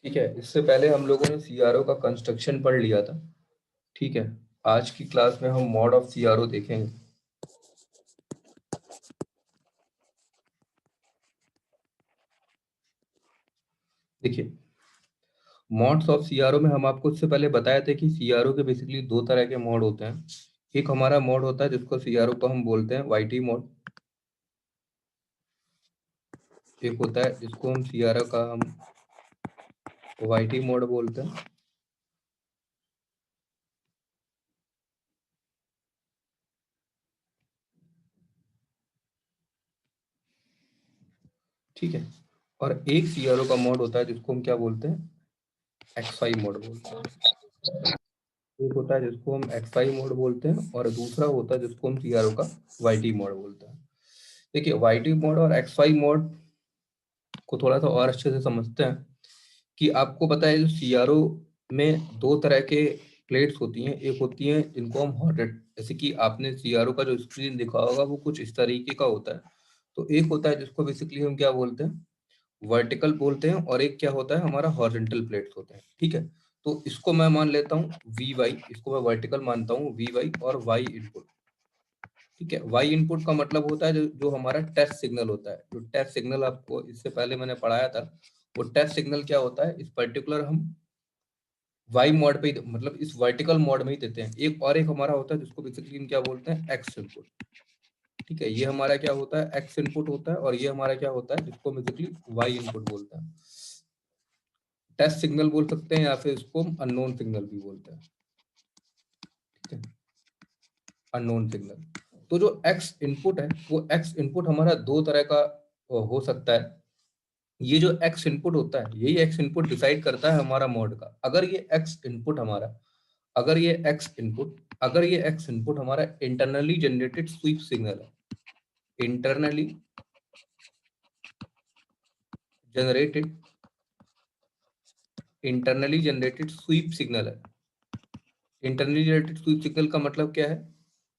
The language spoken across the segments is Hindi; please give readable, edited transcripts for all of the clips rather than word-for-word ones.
ठीक है, इससे पहले हम लोगों ने सीआरओ का कंस्ट्रक्शन पढ़ लिया था। ठीक है, आज की क्लास में हम मॉड ऑफ सीआरओ देखेंगे। देखिए, मॉड्स ऑफ सीआरओ में हम आपको इससे पहले बताए थे कि सीआरओ के बेसिकली दो तरह के मॉड होते हैं। एक हमारा मॉड होता है जिसको सीआरओ को हम बोलते हैं वाईटी मॉड। एक होता है जिसको हम सीआरओ का हम वाईटी मॉड बोलते हैं। ठीक है, और एक सीआरओ का मॉड होता है जिसको हम क्या बोलते हैं, एक्सवाई मोड बोलते हैं। एक होता है जिसको हम एक्सवाई मोड बोलते हैं और दूसरा होता है जिसको हम सीआरओ का वाईटी मोड बोलते हैं। देखिए, वाईटी मोड और एक्सवाई मोड को थोड़ा सा और अच्छे से समझते हैं कि आपको पता है जो सीआरओ में दो तरह के प्लेट्स होती हैं। एक होती है जिनको हम हॉट, जैसे कि आपने सीआरओ का जो स्क्रीन देखा होगा वो कुछ इस तरीके का होता है। तो एक होता है जिसको बेसिकली हम क्या बोलते हैं, वर्टिकल बोलते हैं, और एक क्या होता है हमारा हॉरिजॉन्टल प्लेट्स होते हैं। ठीक है, तो इसको मैं मान लेता हूँ वी वाई, इसको मैं वर्टिकल मानता हूँ वी वाई और वाई इनपुट। ठीक है, वाई इनपुट का मतलब होता है जो हमारा टेस्ट सिग्नल होता है। जो टेस्ट सिग्नल आपको इससे पहले मैंने पढ़ाया था, वो टेस्ट सिग्नल क्या होता है, इस पर्टिकुलर हम वाई मोड पे मतलब इस वर्टिकल मोड में ही देते हैं। एक हमारा होता है जिसको बेसिकली हम क्या बोलते हैं, एक्स इनपुट। ठीक है, ये हमारा क्या होता है, एक्स इनपुट होता है, और ये हमारा क्या होता है जिसको बेसिकली वाई इनपुट बोलते हैं। टेस्ट सिग्नल बोल सकते हैं या फिर इसको हम अननोन सिग्नल भी बोलते हैं। ठीक है, अननोन सिग्नल। तो जो एक्स इनपुट है, वो एक्स इनपुट हमारा दो तरह का हो सकता है। ये जो एक्स इनपुट होता है, यही एक्स इनपुट डिसाइड करता है हमारा मोड का। अगर ये एक्स इनपुट हमारा, अगर ये एक्स इनपुट अगर ये एक्स इनपुट हमारा इंटरनली जनरेटेड स्वीप सिग्नल है, internally generated internally generated sweep signal है। इंटरनली जनरेटेड स्वीप सिग्नल का मतलब क्या है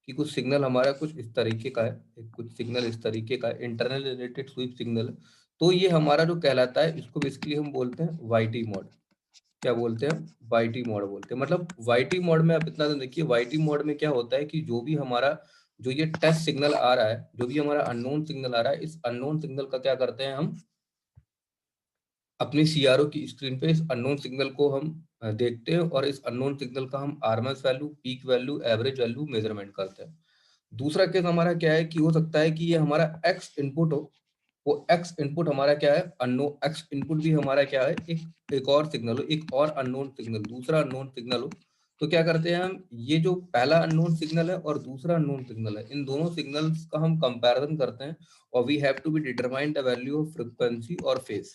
कि कुछ सिग्नल हमारा कुछ इस तरीके का है, कुछ सिग्नल इस तरीके का है, इंटरनल जनरेटेड स्वीप सिग्नल है। तो ये हमारा जो कहलाता है, इसको बेसिकली हम बोलते हैं वाईटी मोड। क्या बोलते हैं, वाईटी मोड बोलते हैं। मतलब वाईटी मोड में आप इतना तो देखिए, वाईटी मोड में क्या होता है कि जो भी हमारा जो ये टेस्ट सिग्नल आ रहा है, जो भी हमारा अननोन सिग्नल आ रहा है, इस अननोन सिग्नल का क्या करते हैं हम अपनी सीआरओ की स्क्रीन पे इस अननोन सिग्नल को हम देखते हैं, और इस अननोन सिग्नल का हम RMS value, peak value, average value measurement करते हैं। दूसरा केस हमारा क्या है कि हो सकता है कि ये हमारा एक्स इनपुट हो, वो एक्स इनपुट हमारा क्या है, अननोन एक्स इनपुट भी हमारा क्या है, एक और सिग्नल हो, एक और अननोन सिग्नल, दूसरा अननोन सिग्नल हो। तो क्या करते हैं हम, ये जो पहला अननोन सिग्नल है और दूसरा अननोन सिग्नल है, इन दोनों सिग्नल्स का हम कंपैरिजन करते हैं, और we have to be determine the value of frequency और फेज।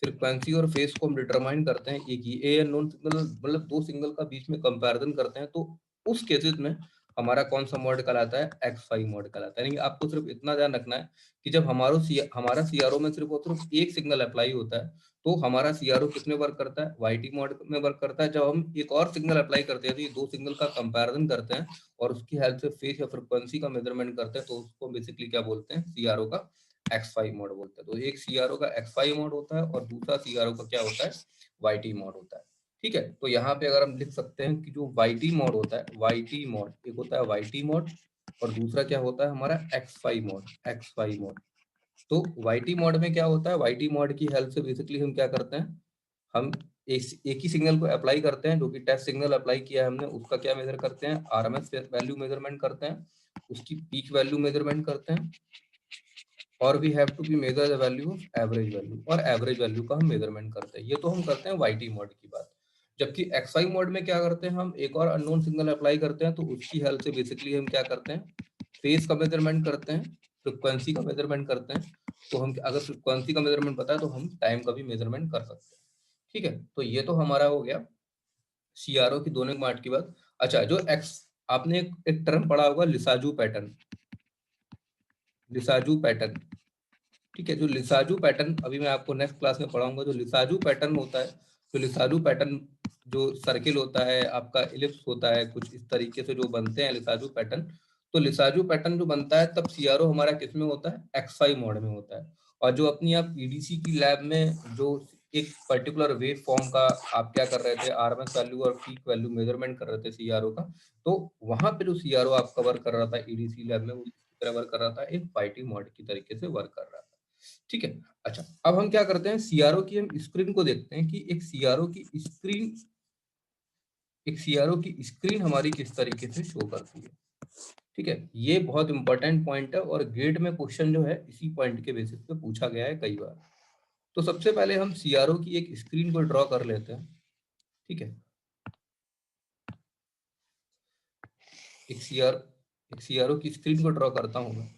फ्रीक्वेंसी और फेस को हम डिटरमाइन करते हैं, एक ही ए नॉन सिग्नल मतलब दो सिग्नल का बीच में कंपैरिजन करते हैं। तो उस केसेस में हमारा कौन सा मॉड कहलाता है, एक्स फाई मॉड कहलाता है। यानी आपको सिर्फ इतना ध्यान रखना है कि जब हमारा सीआरओ में सिर्फ और सिर्फ एक सिग्नल अप्लाई होता है, तो हमारा सीआरओ किसमें वर्क करता है, वाईटी मॉड में वर्क करता है। जब हम एक और सिग्नल अप्लाई करते हैं, तो ये दो सिग्नल का कंपैरिजन करते हैं और उसकी हेल्प से फेस या फ्रिक्वेंसी का मेजरमेंट करते हैं, तो उसको बेसिकली क्या बोलते हैं, सीआरओ का एक्स फाई मोड बोलते हैं। तो एक सीआरओ का एक्स फाई मोड होता है और दूसरा सीआरओ का क्या होता है, वाईटी मोड होता है। ठीक है, तो यहाँ पे अगर हम लिख सकते हैं कि जो वाईटी मोड होता है, वाईटी मोड एक होता है वाईटी मोड, और दूसरा क्या होता है हमारा X Y mode, X Y mode. तो वाईटी मोड में क्या होता है, वाईटी मोड की हेल्प से बेसिकली हम क्या करते हैं, हम एक ही सिग्नल को अप्लाई करते हैं, जो कि टेस्ट सिग्नल अप्लाई किया है हमने, उसका क्या मेजर करते हैं, आरएमएस वैल्यू मेजरमेंट करते हैं, उसकी पीक वैल्यू मेजरमेंट करते हैं, और we have to be measure the value of average value, और एवरेज वैल्यू का हम मेजरमेंट करते हैं। ये तो हम करते हैं वाईटी मोड की बात। जबकि एक्सवाई मोड में क्या करते हैं, हम एक और अननोन सिग्नल अप्लाई करते हैं, तो उसकी हेल्प से बेसिकली हम क्या करते हैं, फेज का मेजरमेंट करते हैं, फ्रिक्वेंसी का मेजरमेंट करते हैं। तो हम अगर फ्रिक्वेंसी का मेजरमेंट पता है तो हम टाइम का भी मेजरमेंट कर सकते हैं। ठीक है, तो ये तो हमारा हो गया सीआरओ की दोनों पार्ट की बात। अच्छा, जो एक्स आपने एक टर्म पढ़ा होगा, लिसाजू पैटर्न, लिसाजू पैटर्न। ठीक है, जो लिसाजू पैटर्न अभी मैं आपको नेक्स्ट क्लास में पढ़ाऊंगा। जो लिसाजू पैटर्न होता है, जो लिसाजू पैटर्न, जो सर्किल होता है आपका, इलिप्स होता है, कुछ इस तरीके से जो बनते हैं लिसाजू पैटर्न। तो लिसाजू पैटर्न जो बनता है तब सीआरओ हमारा किस में होता है, एक्स फाई मोड में होता है। और जो अपनी आप ईडीसी की लैब में जो एक पर्टिकुलर वेव फॉर्म का आप क्या कर रहे थे, आरएमएस वैल्यू और पीक वैल्यू मेजरमेंट कर रहे थे सीआरओ का, तो वहां पे जो सीआरओ आप कवर कर रहा था ईडीसी लैब में, वो कवर कर रहा था एक पाइटी मॉड की तरीके से वर्क कर रहा था। ठीक है, अच्छा अब हम क्या करते हैं, सीआरओ की हम स्क्रीन को देखते हैं कि एक सीआरओ की स्क्रीन हमारी किस तरीके से शो करती है। ठीक है, ये बहुत इंपॉर्टेंट पॉइंट है और गेट में क्वेश्चन जो है इसी पॉइंट के बेसिस पे पूछा गया है कई बार। तो सबसे पहले हम सीआरओ की एक स्क्रीन को ड्रॉ कर लेते हैं। ठीक है, एक सीआरओ की स्क्रीन को ड्रॉ करता हूं मैं।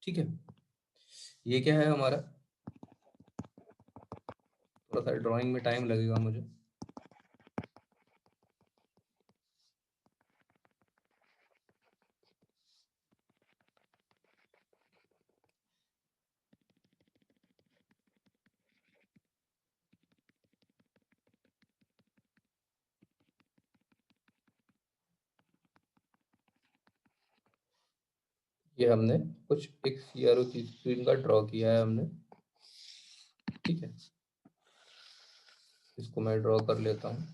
ठीक है, ये क्या है हमारा, थोड़ा सा ड्राइंग में टाइम लगेगा मुझे। ये हमने कुछ एक सीआरओ की स्क्रीन का ड्रॉ किया है हमने। ठीक है, इसको मैं ड्रॉ कर लेता हूँ।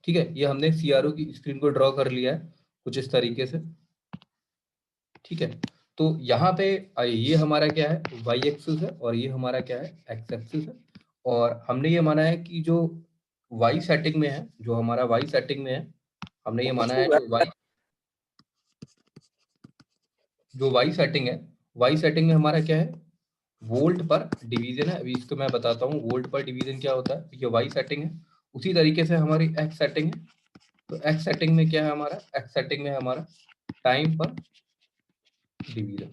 ठीक है, ये हमने सीआरओ की स्क्रीन को ड्रॉ कर लिया है कुछ इस तरीके से। ठीक है, तो यहाँ पे ये हमारा क्या है, वाई एक्सिस है और ये हमारा क्या है, एक्स एक्सिस है। और हमने ये माना है कि जो वाई सेटिंग में है, जो हमारा वाई सेटिंग में है, हमने ये माना है जो वाई सेटिंग है, वाई सेटिंग में हमारा क्या है, वोल्ट पर डिवीजन है। अभी इसको मैं बताता हूँ वोल्ट पर डिवीजन क्या होता है। ये वाई सेटिंग है, उसी तरीके से हमारी एक्स सेटिंग है। तो एक्स सेटिंग में क्या है हमारा, एक्स सेटिंग में हमारा टाइम पर डिवीजन,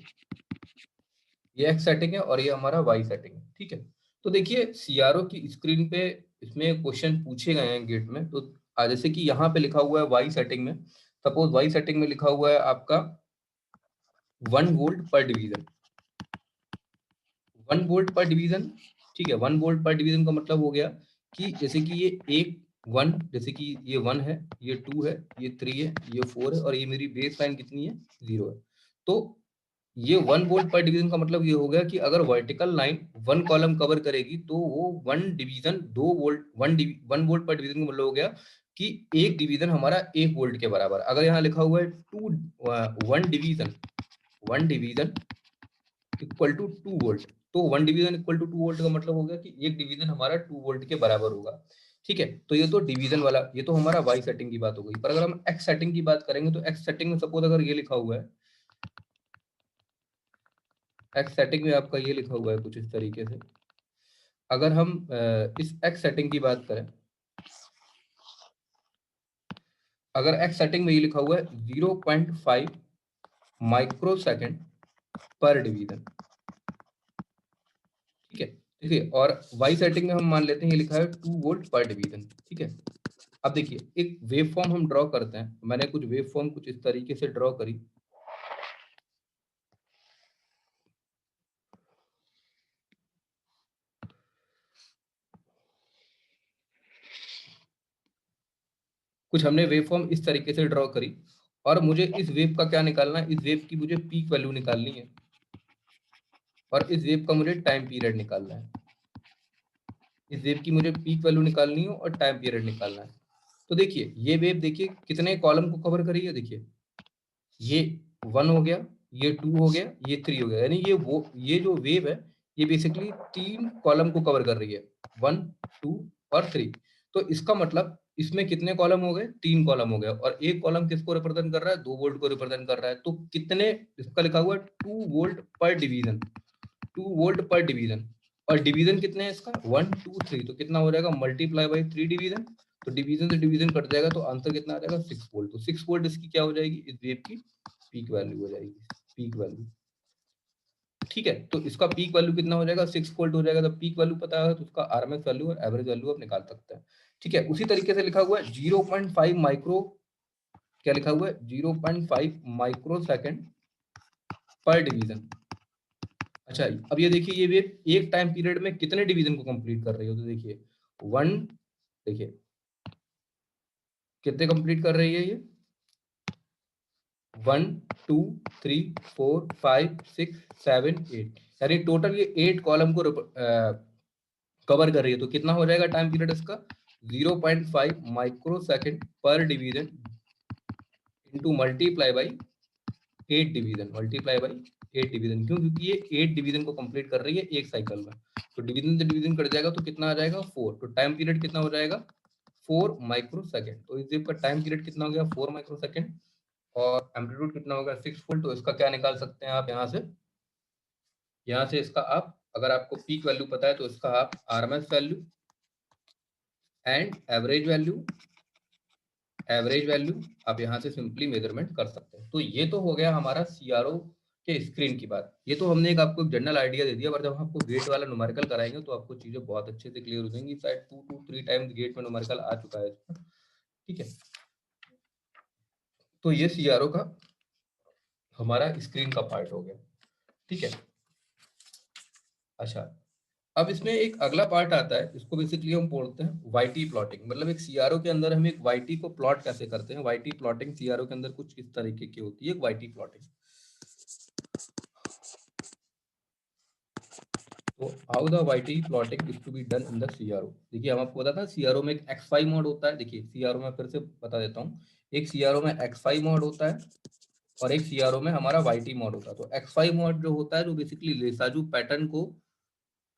ये एक्स सेटिंग है और ये हमारा वाई सेटिंग है। ठीक है, तो देखिए सीआरओ की स्क्रीन पे इसमें क्वेश्चन पूछे गए हैं गेट में। तो जैसे कि यहाँ पे लिखा हुआ है वाई सेटिंग में, सपोज वाई सेटिंग में लिखा हुआ है आपका 1 volt per division, 1 volt per division. ठीक है, 1 वोल्ट पर डिवीजन का मतलब हो गया कि जैसे कि ये एक 1, जैसे कि ये 1 है, ये 2 है, ये 3 है, ये 4 है और ये मेरी बेस लाइन कितनी है, 0 है। तो ये 1 वोल्ट पर डिवीजन का मतलब ये हो गया कि अगर वर्टिकल लाइन 1 कॉलम कवर करेगी तो वो 1 division 2 volt 1 volt per division का मतलब हो गया कि एक डिवीजन हमारा 1 वोल्ट के बराबर। अगर यहाँ लिखा हुआ है 1 डिवीजन इक्वल टू 2 वोल्ट, तो 1 डिवीजन इक्वल टू 2 वोल्ट का मतलब हो गया कि एक डिवीजन हमारा 2 वोल्ट के बराबर होगा। ठीक है, तो ये तो डिवीजन वाला, ये तो हमारा वाई सेटिंग की बात हो गई। पर अगर हम एक्स सेटिंग की बात करेंगे तो एक्स सेटिंग में सपोज अगर ये लिखा हुआ है, एक्स सेटिंग में आपका ये लिखा हुआ है कुछ इस तरीके से। अगर हम इस एक्स सेटिंग की बात करें, अगर एक्स सेटिंग में ये लिखा हुआ है 0.5 माइक्रो सेकेंड पर डिवीजन। ठीक है, देखिए, और वाई सेटिंग में हम मान लेते हैं ये लिखा है 2 वोल्ट पर डिवीजन। ठीक है, अब देखिए एक वेव फॉर्म हम ड्रॉ करते हैं। मैंने कुछ वेव फॉर्म कुछ इस तरीके से ड्रॉ करी। कुछ हमने वेव फॉर्म इस तरीके से ड्रॉ करी और मुझे इस वेव का क्या निकालना है, इस वेव की मुझे पीक वैल्यू निकालनी है और इस वेव का मुझे टाइम पीरियड निकालना है। इस वेव की मुझे पीक वैल्यू निकालनी है और टाइम पीरियड निकालना है। तो देखिए ये वेव देखिए कितने कॉलम को कवर कर रही है। देखिए ये 1 हो गया, ये 2 हो गया, ये 3 हो गया, यानी ये जो वेव है ये बेसिकली 3 कॉलम को कवर कर रही है, 1 2 और 3। तो इसका मतलब इसमें कितने कॉलम हो गए, 3 कॉलम हो गए और एक कॉलम किसको रिप्रेजेंट कर रहा है, 2 वोल्ट को रिप्रेजेंट कर रहा है। तो कितने, इसका लिखा हुआ है 2 volt per division, 2 volt per division. और डिवीजन कितने हैं इसका, 1 2 3, तो कितना हो जाएगा, मल्टीप्लाई बाई 3 डिवीजन। तो डिवीजन से डिवीजन कट जाएगा तो आंसर कितना आ जाएगा, 6 वोल्ट। तो 6 वोल्ट इसकी क्या हो जाएगी, इस वेव की पीक वैल्यू हो जाएगी, पीक वैल्यू। ठीक है, तो इसका पीक वैल्यू कितना हो जाएगा, 6 वोल्ट हो जाएगा। तो पीक वैल्यू पता है तो उसका आरएमएस वैल्यू और एवरेज वैल्यू आप निकाल सकते हैं। ठीक है, उसी तरीके से लिखा हुआ है 0.5 माइक्रो क्या लिखा हुआ है 0.5 माइक्रो सेकेंड पर डिवीजन। अच्छा, अब ये देखिए ये वेव एक टाइम पीरियड में कितने डिवीजन को कंप्लीट कर रही हो, तो देखिए 1, देखिए कितने कंप्लीट कर रही है ये 1 2 3 4 5 6 7 8, यानी टोटल ये 8 कॉलम को कवर कर रही है। तो कितना हो जाएगा टाइम पीरियड इसका 0.5 माइक्रो सेकेंड पर division into multiply by 8 division, multiply by 8 division. क्यों? क्योंकि ये 8 डिवीजन को कंप्लीट कर रही है एक साइकिल में। तो डिवीजन से डिवीजन कट जाएगा तो कितना आ जाएगा 4। तो टाइम पीरियड कितना हो जाएगा 4 माइक्रो सेकेंड। तो इस वेव का टाइम पीरियड कितना हो गया 4 माइक्रो सेकेंड, और एम्पलीट्यूड कितना होगा 6 वोल्ट। तो इसका क्या निकाल सकते हैं आप यहाँ से इसका आप, अगर आपको पीक वैल्यू पता है तो इसका आप RMS value and average value आप यहाँ से सिंपली मेजरमेंट कर सकते हैं। तो ये तो हो गया हमारा सीआरओ के स्क्रीन की बात। ये तो हमने आपको एक जनरल आइडिया दे दिया, पर जब आपको गेट वाला न्यूमेरिकल कराएंगे तो आपको चीजें बहुत अच्छे से क्लियर हो जाएंगी। शायद 2 to 3 टाइम्स गेट में न्यूमेरिकल आ चुका है इसका, ठीक है। तो ये सीआरओ का हमारा स्क्रीन का पार्ट हो गया, ठीक है। अच्छा, अब इसमें एक अगला पार्ट आता है, इसको बेसिकली हम बोलते हैं वाईटी प्लॉटिंग। मतलब एक सीआरओ के अंदर हम एक वाईटी को प्लॉट कैसे करते हैं। वाईटी प्लॉटिंग सीआरओ के अंदर कुछ इस तरीके की होती है, एक वाईटी प्लॉटिंग। तो how the YT plotting is to be done in the CRO. देखिए हम आपको बताया था सीआरओ में एक एक्स5 मोड होता है। देखिए सीआरओ में फिर से बता देता हूँ, एक सीआरओ में एक्स5 मोड होता है और एक सीआरओ में हमारा वाईटी मोड होता है। तो एक्स5 मोड जो होता है, जो बेसिकली लेसाजू पैटर्न को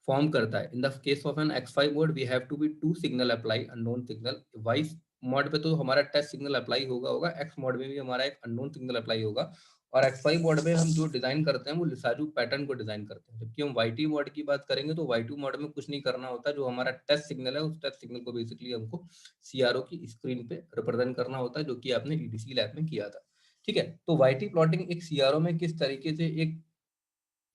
फॉर्म करता है। In the case of an एक्स5 mode we have to be two signal apply unknown signal. Y mode पे तो हमारा टेस्ट सिग्नल अप्लाई होगा, एक्स मोड में भी हमारा एक अननोन सिग्नल अप्लाई होगा। और एक्स5 मोड में हम जो डिजाइन करते हैं वो लिसाजू पैटर्न को डिजाइन करते हैं। जबकि हम वाईटी मोड की बात करेंगे तो वाईटी मोड में कुछ नहीं करना होता। जो हमारा टेस्ट सिग्नल है उस टेस्ट सिग्नल को बेसिकली हमको सीआरओ की स्क्रीन पे रिप्रेजेंट करना होता है, जो कि आपने ईडीसी लैब में किया था, ठीक है। तो वाईटी प्लॉटिंग एक सीआरओ में किस तरीके से एक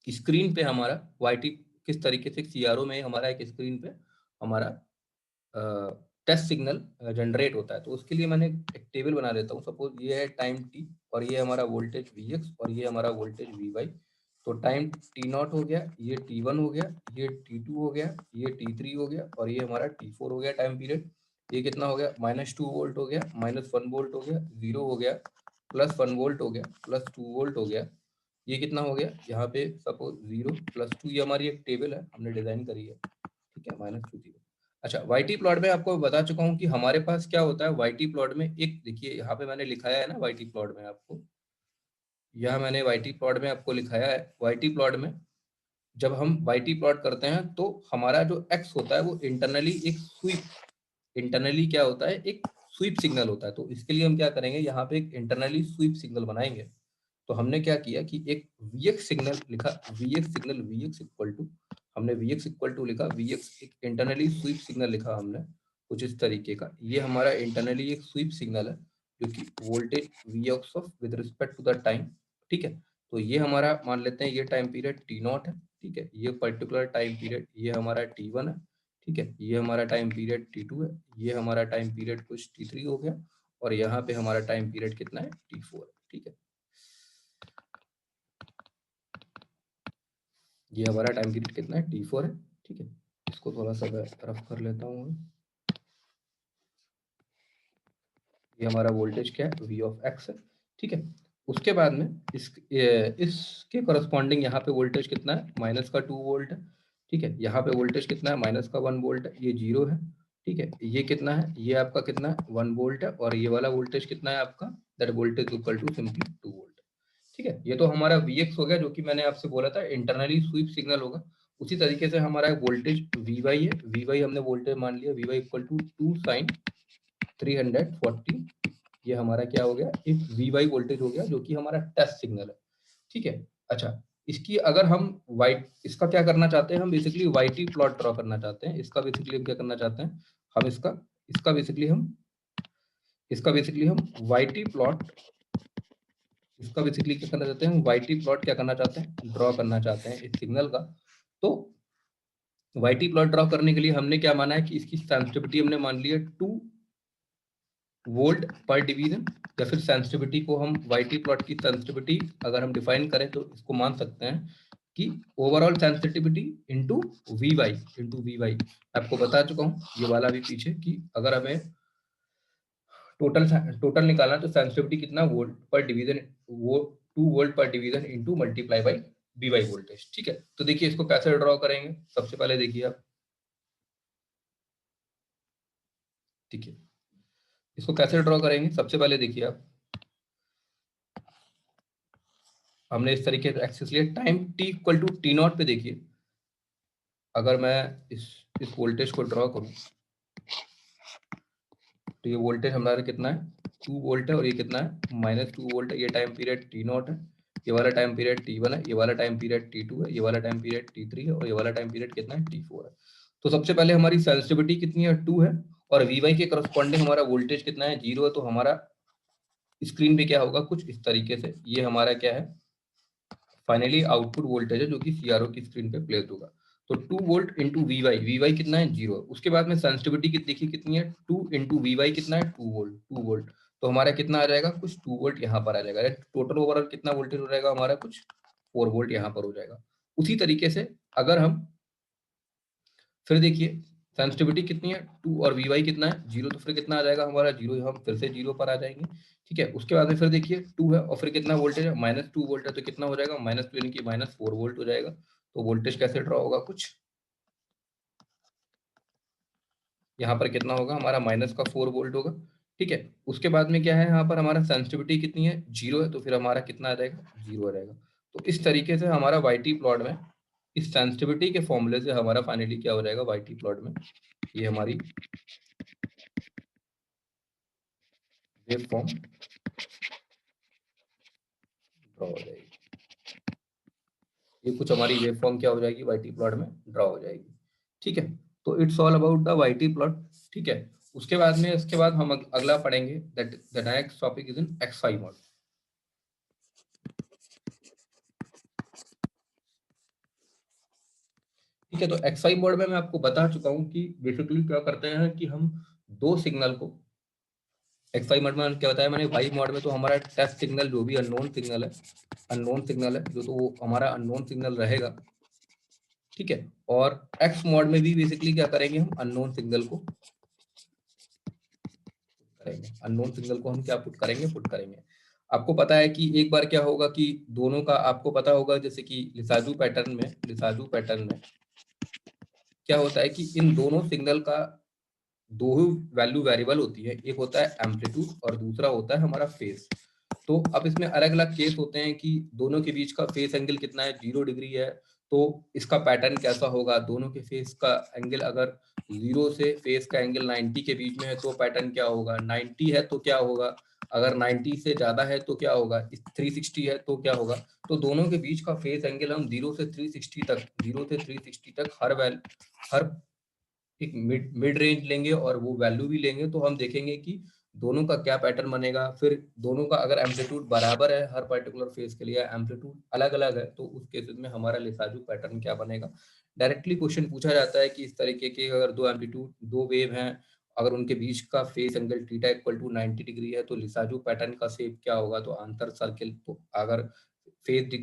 स्क्रीन पे हमारा वाईटी, किस तरीके से सीआरओ में हमारा एक स्क्रीन पे हमारा टेस्ट सिग्नल जनरेट होता है। तो उसके लिए मैंने एक टेबल बना लेता हूँ। सपोज ये है टाइम टी और ये हमारा वोल्टेज वी एक्स और ये हमारा वोल्टेज वी वाई। तो टाइम टी नॉट हो गया, ये टी वन हो गया, ये टी टू हो गया, ये टी थ्री हो गया और ये हमारा टी फोर हो गया टाइम पीरियड। ये कितना हो गया -2 वोल्ट हो गया, -1 वोल्ट हो गया, 0 हो गया, +1 वोल्ट हो गया, +2 वोल्ट हो गया। ये कितना हो गया यहाँ पे सपोज 0 +2। ये हमारी एक टेबल है हमने डिजाइन करी है, ठीक है, -2 0। अच्छा, वाईटी प्लॉट में आपको बता चुका हूँ कि हमारे पास क्या होता है वाईटी प्लॉट में। एक देखिए यहाँ पे मैंने लिखाया है ना वाईटी प्लॉट में आपको, यहाँ मैंने वाईटी प्लॉट में आपको लिखाया है। वाईटी प्लॉट में जब हम वाईटी प्लॉट करते हैं तो हमारा जो एक्स होता है वो इंटरनली एक स्वीप, इंटरनली क्या होता है एक स्वीप सिग्नल होता है। तो इसके लिए हम क्या करेंगे, यहाँ पे एक इंटरनली स्वीप सिग्नल बनाएंगे। तो हमने क्या किया कि एक Vx सिग्नल लिखा, Vx signal Vx equal to, हमने Vx इक्वल टू लिखा, Vx एक इंटरनली स्वीप सिग्नल लिखा हमने कुछ इस तरीके का। ये हमारा इंटरनली एक स्वीप सिग्नल है जो कि voltage Vx of with respect to the time, ठीक है। तो ये हमारा मान लेते हैं ये टाइम पीरियड टी नॉट है, ठीक है। ये पर्टिकुलर टाइम पीरियड ये हमारा टी वन है, ठीक है। ये हमारा टाइम पीरियड टी टू है, ये हमारा टाइम पीरियड कुछ टी थ्री हो गया और यहाँ पे हमारा टाइम पीरियड कितना है टी फोर है, ठीक है। ये हमारा टाइम पीरियड कितना है T4 है, ठीक है। इसको थोड़ा सा रफ कर लेता हूँ। ये हमारा वोल्टेज क्या है V ऑफ X है, ठीक है। उसके बाद में इसके करस्पॉन्डिंग यहाँ पे वोल्टेज कितना है -2 वोल्ट है, ठीक है। यहाँ पे वोल्टेज कितना है -1 वोल्ट है, ये 0 है, ठीक है। ये कितना है, ये आपका कितना है 1 वोल्ट है और ये वाला वोल्टेज कितना है आपका, that voltage equal to simply 2 volt, ठीक है। ये तो हमारा Vx हो गया जो कि मैंने आपसे बोला था इंटरनली स्वीप सिग्नल होगा। उसी तरीके से हमारा वोल्टेज Vy है, Vy हमने वोल्टेज मान लिया, Vy इक्वल टू 2 sin 340। ये हमारा क्या हो गया, एक Vy वोल्टेज हो गया जो कि हमारा टेस्ट सिग्नल है, ठीक है। अच्छा, इसकी अगर हम वाइट, इसका क्या करना चाहते हैं हम बेसिकली वाईटी प्लॉट ड्रॉ करना चाहते हैं। इसका बेसिकली हम क्या करना चाहते हैं, हम इसका बेसिकली हम वाईटी प्लॉट, इसका बेसिकली क्या करना चाहते हैं, वाईटी प्लॉट क्या करना चाहते हैं, ड्रॉ करना चाहते हैं इस सिग्नल का। तो वाईटी प्लॉट ड्रॉ करने के लिए हमने क्या माना है कि इसकी सेंसिटिविटी हमने मान ली है 2 वोल्ट पर डिवीजन, या फिर सेंसिटिविटी को हम वाईटी प्लॉट की सेंसिटिविटी अगर हम डिफाइन करें तो इसको मान सकते हैं कि overall sensitivity into V Y. आपको बता चुका हूँ ये वाला भी पीछे कि अगर हमें टोटल निकालना तो सेंसिटिविटी कितना वोल्ट पर डिवीजन, वो 2 volt per division into multiply by V Y voltage. ठीक है, तो देखिए इसको कैसे ड्रॉ करेंगे। सबसे पहले देखिए आप, ठीक है, इसको कैसे ड्रॉ करेंगे। सबसे पहले देखिए आप, हमने इस तरीके से एक्सिस लिया, time t equal to T naught पे देखिए, अगर मैं इस वोल्टेज को ड्रॉ करूं तो ये वोल्टेज हमारा कितना है, 2 वोल्ट है, और ये कितना है, -2 वोल्ट है। ये टाइम पीरियड टी नॉट है, ये वाला टाइम पीरियड T1 है, ये वाला टाइम पीरियड T2 है, ये वाला टाइम पीरियड T3 है, और ये वाला टाइम पीरियड कितना है, T4 है। तो सबसे पहले हमारी सेंसिटिविटी कितनी है, 2 है, और वी वाई के करस्पॉन्डिंग हमारा वोल्टेज कितना है, 0 है। तो हमारा स्क्रीन पे क्या होगा, कुछ इस तरीके से, ये हमारा क्या है, फाइनली आउटपुट वोल्टेज है जो कि सीआरओ की स्क्रीन पे प्लेस होगा। तो 2 वोल्ट इंटू वी वाई कितना है, 0। उसके बाद में सेंसिटिविटी की देखिए कितनी है, 2 इंटू वी वाई कितना है, 2 वोल्ट। तो हमारा कितना आ जाएगा, कुछ 2 वोल्ट यहाँ पर आ जाएगा। टोटल ओवरऑल कितना वोल्टेज हो जाएगा हमारा, कुछ 4 वोल्ट यहाँ पर हो जाएगा। उसी तरीके से अगर हम फिर देखिए सेंसिटिविटी कितनी है, 2, और वी वाई कितना है, 0, तो फिर कितना आ जाएगा हमारा, 0, हम फिर से 0 पर आ जाएंगे। ठीक है, उसके बाद में फिर देखिए 2 है, और फिर कितना वोल्टेज है, -2 वोल्ट है, तो कितना हो जाएगा, -2 यानी कि -4 वोल्ट हो जाएगा। तो वोल्टेज कैसे ड्रॉ होगा, कुछ यहाँ पर कितना होगा हमारा, -4 वोल्ट होगा। ठीक है, उसके बाद में क्या है, यहाँ पर हमारा सेंसिटिविटी कितनी है, 0 है, तो फिर हमारा कितना आ जाएगा, 0 आ जाएगा। तो इस तरीके से हमारा वाईटी प्लॉट में इस सेंसिटिविटी के फॉर्मूले से हमारा फाइनली क्या हो जाएगा, वाईटी प्लॉट में ये हमारी वेव फॉर्म ड्रॉ हो जाएगी। ये कुछ हमारी वेव फॉर्म क्या हो जाएगी, वाईटी प्लॉट में ड्रॉ हो जाएगी। ठीक है, तो it's all about the YT plot. ठीक है, उसके बाद में, इसके बाद हम अगला पढ़ेंगे, that the next topic is in एक्स5 मॉड। ठीक है, तो एक्स5 मोड में मैं आपको बता चुका हूँ कि बेसिकली क्या करते हैं कि हम दो सिग्नल को, एक्स5 मोड में क्या बताया मैंने, वाई मोड में तो हमारा टेस्ट सिग्नल जो भी अननोन सिग्नल है जो, तो वो हमारा अननोन सिग्नल रहेगा। ठीक है, और एक्स मोड में भी बेसिकली क्या करेंगे, हम अननोन सिग्नल को करेंगे, अननोन सिग्नल को हम क्या पुट करेंगे। आपको पता है कि एक बार क्या होगा कि दोनों का आपको पता होगा, जैसे कि लिसाजू पैटर्न में क्या होता है कि इन दोनों सिग्नल का दो ही वैल्यू वेरिएबल होती है, एक होता है एम्पलीट्यूड और दूसरा होता है हमारा फेस। तो अब इसमें अलग अलग केस होते हैं कि दोनों के बीच का फेस एंगल कितना है, 0 डिग्री है, तो इसका पैटर्न कैसा होगा, दोनों के फेस का एंगल अगर 0 से फेस का एंगल 90 के बीच में है तो पैटर्न क्या होगा, 90 है तो क्या होगा, अगर 90 से ज्यादा है तो क्या होगा, 360 है तो क्या होगा। तो दोनों के बीच का फेस एंगल हम 0 से 360 तक हर एक मिड रेंज लेंगे और वो वैल्यू भी लेंगे, तो हम देखेंगे कि दोनों का क्या पैटर्न बनेगा। फिर दोनों का अगर एम्पलीट्यूड बराबर है हर पर्टिकुलर फेज के लिए, एम्पलीट्यूड अलग अलग है, तो उस केसेस में हमारा लिसाजू पैटर्न क्या बनेगा। डायरेक्टली क्वेश्चन पूछा जाता है कि इस तरीके के अगर दो एम्पलीट्यूड, दो वेव हैं, अगर उनके बीच का phase angle theta equal to 90 degree है तो लिसाजू पैटर्न का शेप क्या होगा, तो आंसर सर्किल। तो अगर फेस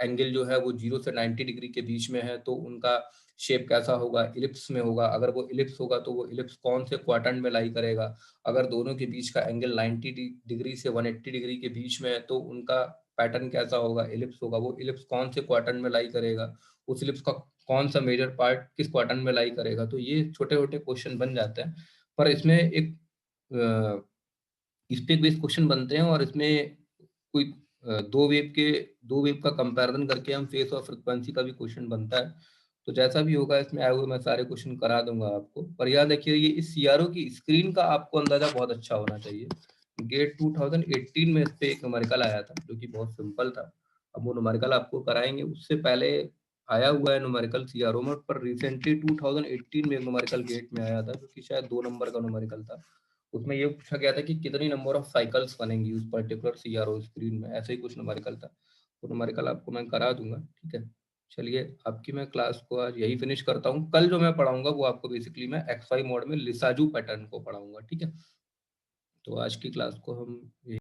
एंगल जो है वो 0 से 90 डिग्री के बीच में है तो उनका शेप कैसा होगा, इलिप्स में होगा। अगर वो इलिप्स होगा तो वो इलिप्स कौन से क्वाड्रेंट में लाई करेगा। अगर दोनों के बीच का एंगल 90 डिग्री से 180 डिग्री के बीच में है तो उनका पैटर्न कैसा होगा, इलिप्स होगा। वो इलिप्स कौन से क्वाड्रेंट में लाई करेगा, उस इलिप्स का कौन सा मेजर पार्ट किस क्वाड्रेंट में लाई करेगा। तो ये छोटे छोटे क्वेश्चन बन जाते हैं, पर इसमें एक इस पे बेस्ड क्वेश्चन बनते हैं, और इसमें कोई दो वेव का कंपैरिजन करके हम फेस और फ्रीक्वेंसी का भी क्वेश्चन बनता है। तो जैसा भी होगा इसमें आए हुए मैं सारे क्वेश्चन करा दूंगा आपको, पर याद रखिए ये इस सीआरओ की स्क्रीन का आपको अंदाजा बहुत अच्छा होना चाहिए। गेट 2018 में इस पे एक न्यूमेरिकल आया था जो कि बहुत सिंपल था। अब वो न्यूमेरिकल आपको कराएंगे, उससे पहले आया हुआ है न्यूमेरिकल सीआरओ में, पर रिसेंटली 2018 में एक न्यूमेरिकल गेट में आया था जो कि शायद 2 नंबर का न्यूमेरिकल था। उसमें ये पूछा गया था कि कितनी नंबर ऑफ साइकिल्स बनेंगी उस पर्टिकुलर सीआरओ स्क्रीन में, ऐसे ही कुछ न्यूमेरिकल था। वो न्यूमेरिकल आपको मैं करा दूंगा। ठीक है, चलिए आपकी मैं क्लास को आज यही फिनिश करता हूँ। कल जो मैं पढ़ाऊंगा वो आपको बेसिकली मैं एक्स वाई मोड में लिसाजू पैटर्न को पढ़ाऊंगा। ठीक है, तो आज की क्लास को हम